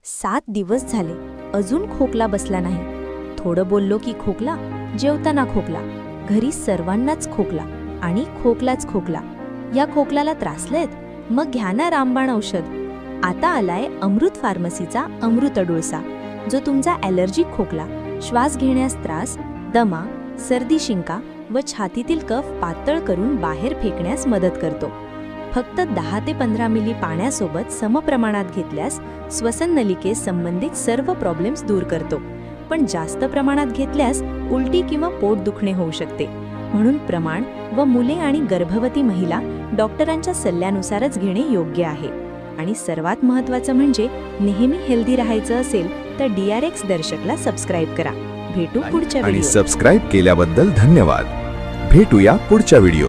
7 दिवस झाले, अजून खोकला बसला नाही. थोडं बोललो की खोकला, जेवताना खोकला, घरी सर्वांनाच खोकला आणि खोकलाच खोकला. या खोकल्याला त्रासलेत? मग घ्या ना रामबाण औषध. आता आलाय अमृत फार्मसीचा अमृत अडुळसा, जो तुमचा ॲलर्जिक खोकला, श्वास घेण्यास त्रास, दमा, सर्दी शिंका व छातीतील कफ पातळ करून बाहेर फेकण्यास मदत करतो. फक्त 10 ते 15 मिली पाण्यासोबत समप्रमाणात घेतल्यास श्वसन नलिकेस संबंधित सर्व प्रॉब्लेम्स दूर करतो. पण जास्त प्रमाणात घेतल्यास उलटी किंवा पोट दुखणे होऊ शकते. म्हणून प्रमाण व मुले आणि गर्भवती महिला डॉक्टरांच्या सल्ल्यानुसारच घेणे योग्य आहे. आणि सर्वात महत्त्वाचं म्हणजे नेहमी हेल्दी राहायचं असेल तर DRX दर्शकला सबस्क्राईब करा. भेटू पुढच्या आणि व्हिडिओ. सबस्क्राईब केल्याबद्दल धन्यवाद. भेटूया पुढच्या व्हिडिओ.